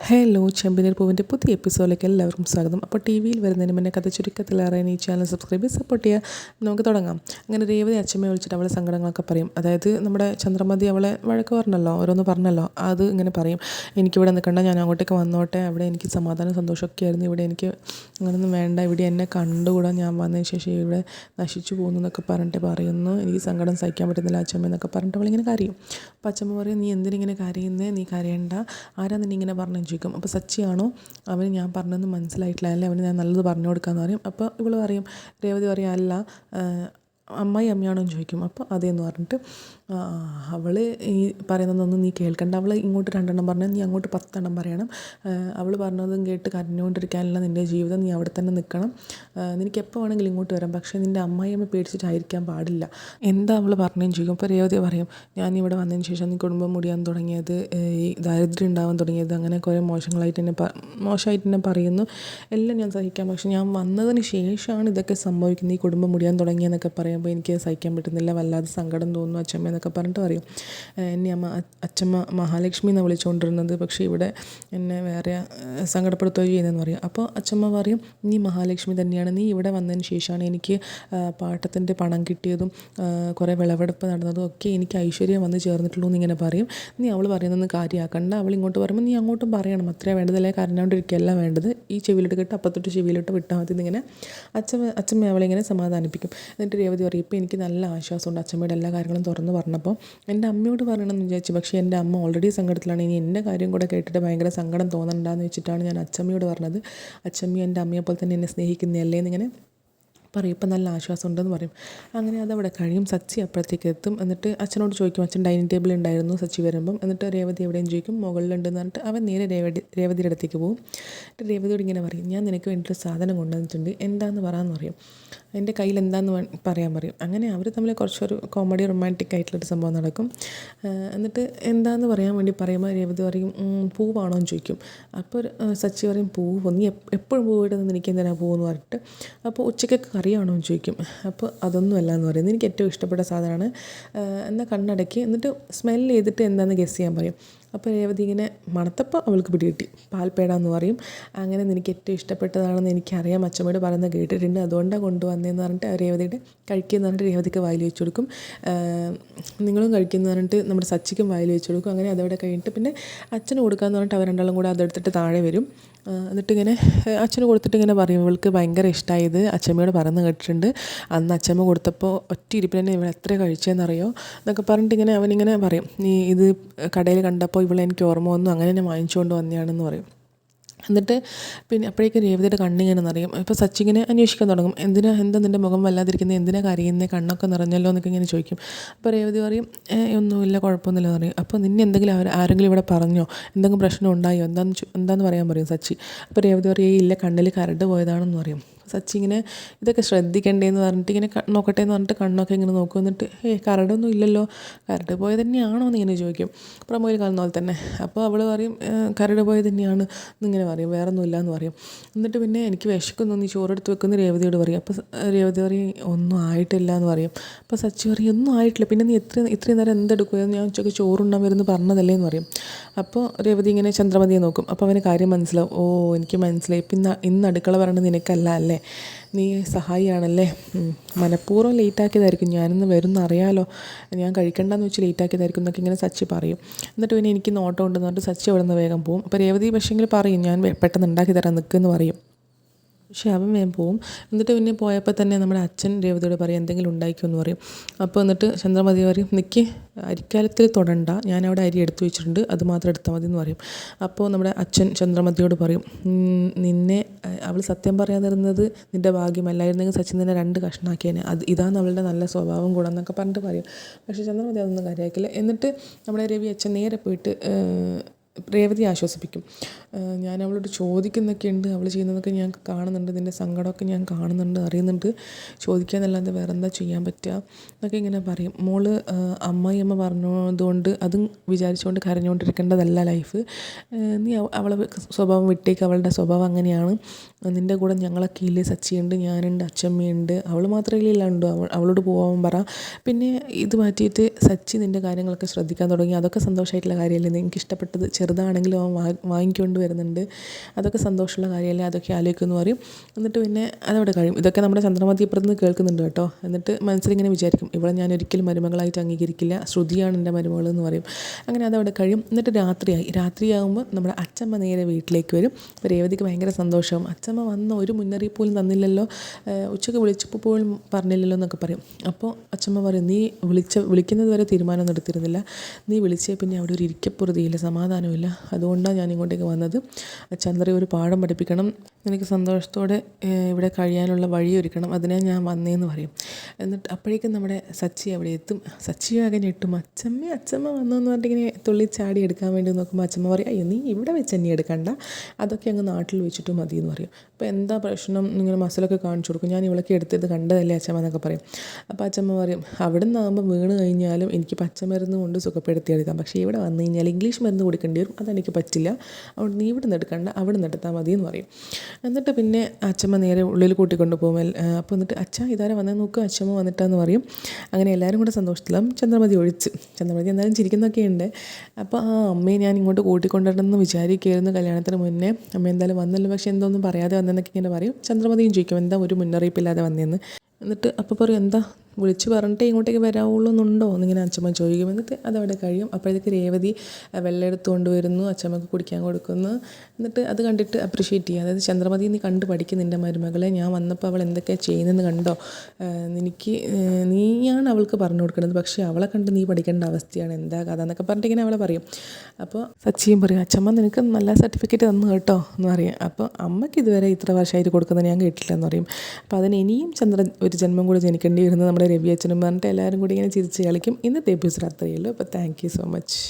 Hello ചെമ്പനീർ പൂവിൻ്റെ പുതിയ എപ്പിസോഡിലേക്ക് എല്ലാവർക്കും സ്വാഗതം. അപ്പോൾ ടി വിയിൽ വരുന്നതിന് മുന്നേ കഥ ചുരുക്കത്തിൽ അറിയാൻ ഈ ചാനൽ സബ്സ്ക്രൈബ് ചെയ്ത് സപ്പോർട്ട് ചെയ്യുക. നമുക്ക് തുടങ്ങാം. അങ്ങനെ രേവതി അച്ഛമ്മയെ വിളിച്ചിട്ട് അവളെ സങ്കടങ്ങളൊക്കെ പറയും. അതായത് നമ്മുടെ ചന്ദ്രമതി അവളെ വഴക്ക് പറഞ്ഞല്ലോ, ഓരോന്ന് പറഞ്ഞല്ലോ, അത് ഇങ്ങനെ പറയും. എനിക്കിവിടെ നിൽക്കണ്ട, ഞാൻ അങ്ങോട്ടേക്ക് വന്നോട്ടെ, അവിടെ എനിക്ക് സമാധാനം സന്തോഷമൊക്കെ ആയിരുന്നു, ഇവിടെ എനിക്ക് അങ്ങനെയൊന്നും വേണ്ട, ഇവിടെ എന്നെ കണ്ടുകൂടാ, ഞാൻ വന്നതിന് ശേഷം ഇവിടെ നശിച്ചു പോകുന്നു എന്നൊക്കെ പറഞ്ഞിട്ട് പറയുന്നു. എനിക്ക് സങ്കടം സഹിക്കാൻ പറ്റുന്നില്ല അച്ഛമ്മ എന്നൊക്കെ പറഞ്ഞിട്ട് അവളിങ്ങനെ കരയും. അപ്പോൾ അച്ഛമ്മ പറയും, നീ എന്തിനിങ്ങനെ കരയുന്നേ, നീ കരയണ്ട, ആരാ നിന്നെ ഇങ്ങനെ പറഞ്ഞു ചോദിക്കും. അപ്പോൾ സച്ചിയാണോ, അവന് ഞാൻ പറഞ്ഞൊന്നും മനസ്സിലായിട്ടില്ല അല്ലേ, അവന് ഞാൻ നല്ലത് പറഞ്ഞു കൊടുക്കാമെന്ന് പറയും. അപ്പോൾ ഇവൾ പറയും, രേവതി പറയും, അല്ല അമ്മയാണോ എന്ന് ചോദിക്കും. അപ്പോൾ അതേന്ന് പറഞ്ഞിട്ട് അവൾ ഈ പറയുന്നതൊന്നും നീ കേൾക്കണ്ട, അവൾ ഇങ്ങോട്ട് 2 പറഞ്ഞാൽ നീ അങ്ങോട്ട് 10 പറയണം, അവൾ പറഞ്ഞതും കേട്ട് കരഞ്ഞുകൊണ്ടിരിക്കാനുള്ള നിൻ്റെ ജീവിതം, നീ അവിടെ തന്നെ നിൽക്കണം, നിനക്ക് എപ്പോൾ വേണമെങ്കിലും ഇങ്ങോട്ട് വരാം, പക്ഷേ നിൻ്റെ അമ്മയമ്മ പേടിച്ചിട്ടായിരിക്കാൻ പാടില്ല, എന്താ അവൾ പറഞ്ഞതെന്ന് ചോദിക്കും. അപ്പോൾ രേവതി പറയും, ഞാനിവിടെ വന്നതിന് ശേഷം നീ കുടുംബം മുടിയാൻ തുടങ്ങിയത്, ഈ ദാരിദ്ര്യം ഉണ്ടാവാൻ തുടങ്ങിയത്, അങ്ങനെ കുറേ മോശമായിട്ട് തന്നെ പറയുന്നു, എല്ലാം ഞാൻ സഹിക്കാം, പക്ഷെ ഞാൻ വന്നതിന് ശേഷമാണ് ഇതൊക്കെ സംഭവിക്കുന്നത്, ഈ കുടുംബം മുടിയാൻ തുടങ്ങിയെന്നൊക്കെ പറയുമ്പോൾ എനിക്ക് സഹിക്കാൻ പറ്റുന്നില്ല, വല്ലാതെ സങ്കടം തോന്നുന്നു അച്ഛമ്മ എന്നൊക്കെ പറഞ്ഞിട്ട് പറയും. എന്നെ അച്ഛമ്മ മഹാലക്ഷ്മി എന്നാണ് വിളിച്ചുകൊണ്ടിരുന്നത്, പക്ഷേ ഇവിടെ എന്നെ വേറെ സങ്കടപ്പെടുത്തുകയോ ചെയ്യുന്നതെന്ന് പറയും. അപ്പോൾ അച്ഛമ്മ പറയും, നീ മഹാലക്ഷ്മി തന്നെയാണ്, നീ ഇവിടെ വന്നതിന് ശേഷമാണ് എനിക്ക് പാട്ടത്തിൻ്റെ പണം കിട്ടിയതും കുറേ വിളവെടുപ്പ് നടന്നതും ഒക്കെ എനിക്ക് ഐശ്വര്യം വന്ന് ചേർന്നിട്ടുള്ളൂ എന്നിങ്ങനെ പറയും. നീ അവൾ പറയുന്നതൊന്നും കാര്യമാക്കണ്ട, അവൾ ഇങ്ങോട്ട് പറയുമ്പോൾ നീ അങ്ങോട്ടും പറയണം, അത്രേ വേണ്ടതല്ലേ, കരഞ്ഞുകൊണ്ടിരിക്കുകയല്ല വേണ്ടത്, ഈ ചെവിയിലിട്ട് കേട്ട് അപ്പത്തൊട്ട് ചെവിയിലിട്ട് വിട്ടാൽ മതി എന്നിങ്ങനെ അച്ഛമ്മ അവളിങ്ങനെ സമാധാനിപ്പിക്കും. എന്നിട്ട് രേവതി പറയും, ഇപ്പോൾ എനിക്ക് നല്ല ആശ്വാസമുണ്ട് അച്ഛമ്മയുടെ എല്ലാ കാര്യങ്ങളും തുറന്ന് പറഞ്ഞപ്പോൾ, എൻ്റെ അമ്മയോട് പറയണമെന്ന് വിചാരിച്ചു, പക്ഷേ എൻ്റെ അമ്മ ഓൾറെഡി സങ്കടത്തിലാണ്, ഇനി എൻ്റെ കാര്യം കൂടെ കേട്ടിട്ട് ഭയങ്കര സങ്കടം തോന്നണ്ടെന്ന് വെച്ചിട്ടാണ് ഞാൻ അച്ഛമ്മയോട് പറഞ്ഞത്, അച്ഛമ്മ എൻ്റെ അമ്മയെപ്പോലെ തന്നെ എന്നെ സ്നേഹിക്കുന്നതല്ലേ എന്നിങ്ങനെ പറയും. ഇപ്പം നല്ല ആശ്വാസം ഉണ്ടെന്ന് പറയും. അങ്ങനെ അതവിടെ കഴിയും. സച്ചി അപ്പോഴത്തേക്ക് എത്തും. എന്നിട്ട് അച്ഛനോട് ചോദിക്കും, അച്ഛൻ ഡൈനിങ് ടേബിൾ ഉണ്ടായിരുന്നു സച്ചി വരുമ്പം. എന്നിട്ട് രേവതി എവിടെയും ചോദിക്കും, മുകളിലുണ്ടെന്ന് പറഞ്ഞിട്ട് അവൻ നേരെ രേവതിയുടെ അടുത്തേക്ക് പോകും. എന്നിട്ട് രേവതിയോട് ഇങ്ങനെ പറയും, ഞാൻ നിനക്ക് വേണ്ടിയിട്ട് സാധനം കൊണ്ടുവന്നിട്ടുണ്ട്, എന്താണെന്ന് പറയാമെന്ന് പറയും. എൻ്റെ കയ്യിൽ എന്താണെന്ന് പറയാൻ പറയും. അങ്ങനെ അവർ തമ്മിൽ കുറച്ചൊരു കോമഡി റൊമാൻറ്റിക് ആയിട്ടുള്ളൊരു സംഭവം നടക്കും. എന്നിട്ട് എന്താണെന്ന് പറയാൻ വേണ്ടി പറയുമ്പോൾ രേവതി പറയും, പൂവാണോ എന്ന് ചോദിക്കും. അപ്പോൾ സച്ചി പറയും, പൂവ്, നീ എപ്പോഴും പൂവിടുന്നത് എനിക്ക് എന്തിനാണ് പൂവെന്ന് പറഞ്ഞിട്ട്. അപ്പോൾ ഉച്ചയ്ക്കൊക്കെ കറിയാണോ എന്ന് ചോദിക്കും. അപ്പോൾ അതൊന്നും അല്ല എന്ന് പറയുന്നത്, എനിക്ക് ഏറ്റവും ഇഷ്ടപ്പെട്ട സാധനമാണ്, എന്നാൽ കണ്ണടക്കി എന്നിട്ട് സ്മെല്ല് ചെയ്തിട്ട് എന്താണെന്ന് ഗസ് ചെയ്യാൻ പറയും. അപ്പോൾ രേവതി ഇങ്ങനെ മണത്തപ്പോൾ അവൾക്ക് പിടികിട്ടി, പാൽപ്പേടാന്ന് പറയും. അങ്ങനെ നിനക്ക് ഏറ്റവും ഇഷ്ടപ്പെട്ടതാണെന്ന് എനിക്കറിയാം, അച്ഛമ്മയോട് പറയുന്നത് കേട്ടിട്ടുണ്ട്, അതുകൊണ്ടാണ് കൊണ്ടുവന്നതെന്ന് പറഞ്ഞിട്ട് രേവതിയുടെ കഴിക്കുമെന്ന് പറഞ്ഞിട്ട് രേവതിക്ക് വായിൽ വെച്ച് കൊടുക്കും. നിങ്ങളും കഴിക്കുമെന്ന് പറഞ്ഞിട്ട് നമ്മുടെ സച്ചിക്കും വായിൽ വെച്ച് കൊടുക്കും. അങ്ങനെ അതവിടെ കഴിഞ്ഞിട്ട് പിന്നെ അച്ഛന് കൊടുക്കാമെന്ന് പറഞ്ഞിട്ട് അവർ രണ്ടാളും കൂടെ അതെടുത്തിട്ട് താഴെ വരും. എന്നിട്ടിങ്ങനെ അച്ഛന് കൊടുത്തിട്ട് ഇങ്ങനെ പറയും, ഇവൾക്ക് ഭയങ്കര ഇഷ്ടമായത് അച്ഛമ്മയോട് പറയുന്നത് കേട്ടിട്ടുണ്ട്, അന്ന് അച്ഛമ്മ കൊടുത്തപ്പോൾ ഒറ്റ ഇരിപ്പിൽ തന്നെ ഇവൾ എത്ര കഴിച്ചതെന്നറിയോ എന്നൊക്കെ പറഞ്ഞിട്ട് ഇങ്ങനെ അവനിങ്ങനെ പറയും, നീ ഇത് കടയിൽ കണ്ടപ്പോൾ ഇവളെ എനിക്ക് ഓർമ്മ വന്നു, അങ്ങനെ തന്നെ വാങ്ങിച്ചുകൊണ്ട് വന്നതാണെന്ന് പറയും. എന്നിട്ട് പിന്നെ അപ്പോഴേക്കും രേവതിയുടെ കണ്ണിങ്ങനെ നിറയും. ഇപ്പോൾ സച്ചിങ്ങനെ അന്വേഷിക്കാൻ തുടങ്ങും, എന്താ നിൻ്റെ മുഖം വല്ലാതിരിക്കുന്നത്, എന്തിനാ കരയുന്നത്, കണ്ണൊക്കെ നിറഞ്ഞല്ലോ എന്നൊക്കെ ഇങ്ങനെ ചോദിക്കും. അപ്പോൾ രേവതി പറയും, ഒന്നുമില്ല, കുഴപ്പമൊന്നുമില്ല എന്ന് പറയും. അപ്പോൾ നിന്നെ എന്തെങ്കിലും ആരെങ്കിലും ഇവിടെ പറഞ്ഞോ, എന്തെങ്കിലും പ്രശ്നം ഉണ്ടായോ, എന്താന്ന് പറയാൻ പറയും സച്ചി. അപ്പോൾ രേവതി പറയും, ഇല്ല, കണ്ണിൽ കരട് പോയതാണെന്ന് പറയും. സച്ചി ഇങ്ങനെ ഇതൊക്കെ ശ്രദ്ധിക്കണ്ടേന്ന് പറഞ്ഞിട്ട് ഇങ്ങനെ നോക്കട്ടെ എന്ന് പറഞ്ഞിട്ട് കണ്ണൊക്കെ ഇങ്ങനെ നോക്കും. എന്നിട്ട് കരടൊന്നും ഇല്ലല്ലോ, കരട് പോയത് തന്നെയാണോ എന്നിങ്ങനെ ചോദിക്കും, പ്രമോയിൽ കാണുന്ന പോലെ തന്നെ. അപ്പോൾ അവൾ പറയും, കരട് പോയത് തന്നെയാണ് എന്നിങ്ങനെ പറയും, വേറെ ഒന്നുമില്ല എന്ന് പറയും. എന്നിട്ട് പിന്നെ എനിക്ക് വിശക്കുന്നു, നീ ചോറെടുത്ത് വെക്കുന്ന രേവതിയോട് പറയും. അപ്പോൾ രേവതി പറയും, ഒന്നും ആയിട്ടില്ല എന്ന് പറയും. അപ്പോൾ സച്ചി പറയും, ഒന്നും ആയിട്ടില്ല, പിന്നെ നീ ഇത്രയും നേരം എന്തെടുക്കുമായിരുന്നു, ഞാൻ ഉച്ചയ്ക്ക് ചോറുണ്ണാൻ വരുമെന്ന് പറഞ്ഞതല്ലേ എന്ന് പറയും. അപ്പോൾ രേവതി ഇങ്ങനെ ചന്ദ്രമതിയെ നോക്കും. അപ്പോൾ അവന് കാര്യം മനസ്സിലാവും, ഓ എനിക്ക് മനസ്സിലായി, ഇന്ന് അടുക്കള പറയണത് നിനക്കല്ല അല്ലേ, നീ സഹായിയാണല്ലേ, മനഃപൂർവ്വം ലേറ്റാക്കിയതായിരിക്കും, ഞാനിന്ന് വരുമെന്ന് അറിയാമല്ലോ, ഞാൻ കഴിക്കണ്ടെന്ന് വെച്ച് ലേറ്റാക്കിയതായിരിക്കും എന്നൊക്കെ ഇങ്ങനെ സച്ചി പറയും. എന്നിട്ട് പിന്നെ എനിക്ക് നോട്ടം ഉണ്ടെന്ന് പറഞ്ഞിട്ട് സച്ചി അവിടെ നിന്ന് വേഗം പോകും. അപ്പോൾ രേവതി പക്ഷേങ്കിൽ പറയും, ഞാൻ പെട്ടെന്ന് ഉണ്ടാക്കി തരാൻ നിൽക്കുമെന്ന് പറയും. പക്ഷെ അവൻ വേഗം പോവും. എന്നിട്ട് പിന്നെ പോയപ്പോൾ തന്നെ നമ്മുടെ അച്ഛൻ രേവതിയോട് പറയും, എന്തെങ്കിലും ഉണ്ടായിക്കുമെന്ന് പറയും. അപ്പോൾ എന്നിട്ട് ചന്ദ്രമതി പറയും, നിൽക്ക്, അരിക്കാലത്തിൽ തൊടണ്ട, ഞാനവിടെ അരി എടുത്തു വെച്ചിട്ടുണ്ട്, അത് മാത്രം എടുത്താൽ മതി എന്ന് പറയും. അപ്പോൾ നമ്മുടെ അച്ഛൻ ചന്ദ്രമതിയോട് പറയും, നിന്നെ അവൾ സത്യം പറയാതിരുന്നത് നിൻ്റെ ഭാഗ്യമല്ലായിരുന്നെങ്കിൽ സച്ചിൻ നിന്നെ 2 കഷ്ണാക്കിയേനെ, ഇതാണ് അവളുടെ നല്ല സ്വഭാവം കൂടെ എന്നൊക്കെ പറഞ്ഞിട്ട് പറയും. പക്ഷേ ചന്ദ്രമതി അതൊന്നും കാര്യമാക്കില്ല. എന്നിട്ട് നമ്മുടെ രവി അച്ഛൻ നേരെ പോയിട്ട് രേവതിയെ ആശ്വസിപ്പിക്കും. ഞാൻ അവളോട് ചോദിക്കുന്നൊക്കെ ഉണ്ട്, അവൾ ചെയ്യുന്നതൊക്കെ ഞാൻ കാണുന്നുണ്ട്, നിൻ്റെ സങ്കടമൊക്കെ ഞാൻ കാണുന്നുണ്ട്, അറിയുന്നുണ്ട്, ചോദിക്കാന്നല്ലാതെ വേറെ എന്താ ചെയ്യാൻ പറ്റുക എന്നൊക്കെ ഇങ്ങനെ പറയും. മോള് അമ്മായിയമ്മ പറഞ്ഞതുകൊണ്ട് അതും വിചാരിച്ചുകൊണ്ട് കരഞ്ഞുകൊണ്ടിരിക്കേണ്ടതല്ല ലൈഫ്, നീ അവളെ സ്വഭാവം വിട്ടേക്ക്, അവളുടെ സ്വഭാവം അങ്ങനെയാണ്, നിൻ്റെ കൂടെ ഞങ്ങളൊക്കെ ഇല്ലേ, സച്ചിയുണ്ട്, ഞാനുണ്ട്, അച്ഛമ്മയുണ്ട്, അവൾ മാത്രമേ ഇല്ലാണ്ടോ, അവളോട് പോകാൻ പറ. പിന്നെ ഇത് മാറ്റിയിട്ട് സച്ചി നിൻ്റെ കാര്യങ്ങളൊക്കെ ശ്രദ്ധിക്കാൻ തുടങ്ങി, അതൊക്കെ സന്തോഷമായിട്ടുള്ള കാര്യമല്ലേ, എനിക്ക് ഇഷ്ടപ്പെട്ടത് ചെറുതാണെങ്കിലും അവൻ വാങ്ങിക്കൊണ്ട് വരുന്നുണ്ട്. അതൊക്കെ സന്തോഷമുള്ള കാര്യമല്ലേ, അതൊക്കെ ആലോചിക്കുമെന്ന് പറയും. എന്നിട്ട് പിന്നെ അതവിടെ കഴിയും. ഇതൊക്കെ നമ്മുടെ ചന്ദ്രമതി ഇപ്പുറത്ത് നിന്ന് കേൾക്കുന്നുണ്ട് കേട്ടോ. എന്നിട്ട് മനസ്സിലിങ്ങനെ വിചാരിക്കും, ഇവളെ ഞാൻ ഒരിക്കലും മരുമകളായിട്ട് അംഗീകരിക്കില്ല, ശ്രുതിയാണ് എൻ്റെ മരുമകൾ എന്ന് പറയും. അങ്ങനെ അതവിടെ കഴിയും. എന്നിട്ട് രാത്രിയാകുമ്പോൾ നമ്മുടെ അച്ചമ്മ നേരെ വീട്ടിലേക്ക് വരും. അപ്പോൾ രേവതിക്ക് ഭയങ്കര സന്തോഷവും, അച്ചമ്മ വന്ന ഒരു മുന്നറിയിപ്പ് പോലും തന്നില്ലല്ലോ, ഉച്ചയ്ക്ക് വിളിച്ചപ്പോൾ പോലും പറഞ്ഞില്ലല്ലോ എന്നൊക്കെ പറയും. അപ്പോൾ അച്ചമ്മ പറയും, നീ വിളിക്കുന്നത് വരെ തീരുമാനമൊന്നും എടുത്തിരുന്നില്ല, നീ വിളിച്ചേ പിന്നെ അവിടെ ഒരു ഇരിക്കപ്പുറതിയില്ല, സമാധാനമില്ല, അതുകൊണ്ടാണ് ഞാൻ ഇങ്ങോട്ടേക്ക് വന്നത്. ചന്ദ്രയെ ഒരു പാഠം പഠിപ്പിക്കണം, എനിക്ക് സന്തോഷത്തോടെ ഇവിടെ കഴിയാനുള്ള വഴിയൊരുക്കണം, അതിനാണ് ഞാൻ വന്നതെന്ന് പറയും. എന്നിട്ട് അപ്പോഴേക്കും നമ്മുടെ സച്ചി അവിടെ എത്തും. സച്ചിയാകെ ഞെട്ടും, അച്ചമ്മ വന്നു എന്ന് പറഞ്ഞിട്ട് ഇങ്ങനെ തുള്ളിച്ചാടി എടുക്കാൻ വേണ്ടി നോക്കുമ്പോൾ അച്ചമ്മ പറയും, അയ്യോ നീ ഇവിടെ വെച്ച് എന്നെ എടുക്കണ്ട, അതൊക്കെ അങ്ങ് നാട്ടിൽ വെച്ചിട്ട് മതി എന്ന് പറയും. അപ്പോൾ എന്താ പ്രശ്നം, ഇങ്ങനെ മസിലൊക്കെ കാണിച്ചു കൊടുക്കും, ഞാൻ ഇവളൊക്കെ എടുത്തത് കണ്ടതല്ലേ അച്ചമ്മ എന്നൊക്കെ പറയും. അപ്പോൾ അച്ചമ്മ പറയും, അവിടെ നിന്നാകുമ്പോൾ വീണ് കഴിഞ്ഞാലും എനിക്ക് പച്ചമരുന്ന് കൊണ്ട് സുഖപ്പെടുത്തിയെടുക്കാം, പക്ഷേ ഇവിടെ വന്നു കഴിഞ്ഞാൽ ഇംഗ്ലീഷ് മരുന്ന് കൊടുക്കേണ്ടി വരും, അതെനിക്ക് പറ്റില്ല, അതുകൊണ്ട് നീ ഇവിടെ നിന്ന് എടുക്കണ്ട, അവിടെ നിന്ന് എടുത്താൽ മതി എന്ന് പറയും. എന്നിട്ട് പിന്നെ അച്ചമ്മ നേരെ ഉള്ളിൽ കൂട്ടിക്കൊണ്ട് പോകും. അപ്പോൾ എന്നിട്ട് അച്ഛാ ഇതാരെ വന്നാൽ നോക്കുക, അച്ചമ്മ വന്നിട്ടാന്ന് പറയും. അങ്ങനെ എല്ലാവരും കൂടെ സന്തോഷത്തിലാവും, ചന്ദ്രമതി ഒഴിച്ച്. ചന്ദ്രമതി എന്തായാലും ചിരിക്കുന്നൊക്കെ ഉണ്ട്. അപ്പോൾ അമ്മയെ ഞാൻ ഇങ്ങോട്ട് കൂട്ടിക്കൊണ്ടിരുന്നെന്ന് വിചാരിക്കുകയായിരുന്നു കല്യാണത്തിന് മുന്നേ, അമ്മ എന്തായാലും വന്നല്ലോ, പക്ഷേ എന്തോന്നും പറയാതെ വന്നെന്നൊക്കെ ഇങ്ങനെ പറയും. ചന്ദ്രമതിയും ചോദിക്കും, എന്താ ഒരു മുന്നറിയിപ്പില്ലാതെ വന്നതെന്ന്. എന്നിട്ട് അപ്പോൾ പറയും, എന്താ വിളിച്ച് പറഞ്ഞിട്ടേ ഇങ്ങോട്ടേക്ക് വരാവുള്ളൂ എന്നുണ്ടോ എന്നിങ്ങനെ അച്ചമ്മ ചോദിക്കും. എന്നിട്ട് അതവിടെ കഴിയും. അപ്പോഴത്തേക്ക് രേവതി വെള്ളം എടുത്തുകൊണ്ട് വരുന്നു, അച്ചമ്മക്ക് കുടിക്കാൻ കൊടുക്കുന്നു. എന്നിട്ട് അത് കണ്ടിട്ട് അപ്രിഷ്യേറ്റ് ചെയ്യുക, അതായത് ചന്ദ്രമതി നീ കണ്ട് പഠിക്കും നിൻ്റെ മരുമകളെ, ഞാൻ വന്നപ്പോൾ അവൾ എന്തൊക്കെയാണ് ചെയ്യുന്നതെന്ന് കണ്ടോ, നീയാണ് അവൾക്ക് പറഞ്ഞു കൊടുക്കുന്നത്, പക്ഷേ അവളെ കണ്ട് നീ പഠിക്കേണ്ട അവസ്ഥയാണ്, എന്താ കഥ എന്നൊക്കെ പറഞ്ഞിട്ട് ഇങ്ങനെ അവളെ പറയും. അപ്പോൾ സച്ചിയും പറയും, അച്ചമ്മ നിനക്ക് നല്ല സർട്ടിഫിക്കറ്റ് തന്നു കേട്ടോ എന്ന് പറയും. അപ്പോൾ അമ്മയ്ക്ക് ഇതുവരെ ഇത്ര വർഷമായിട്ട് കൊടുക്കുന്നത് ഞാൻ കേട്ടില്ല എന്ന് പറയും. അപ്പോൾ അതിന് ഇനിയും ഒരു ജന്മം കൂടി ജനിക്കേണ്ടി വരുന്നത് നമ്മുടെ രവി അച്ഛനും പറഞ്ഞിട്ട് എല്ലാവരും കൂടി ഇങ്ങനെ ചിരിച്ച് കളിക്കും. ഇന്നത്തെ എപ്പിസോഡ് അത്രയേ ഉള്ളൂ. അപ്പോൾ താങ്ക് യു സോ മച്ച്.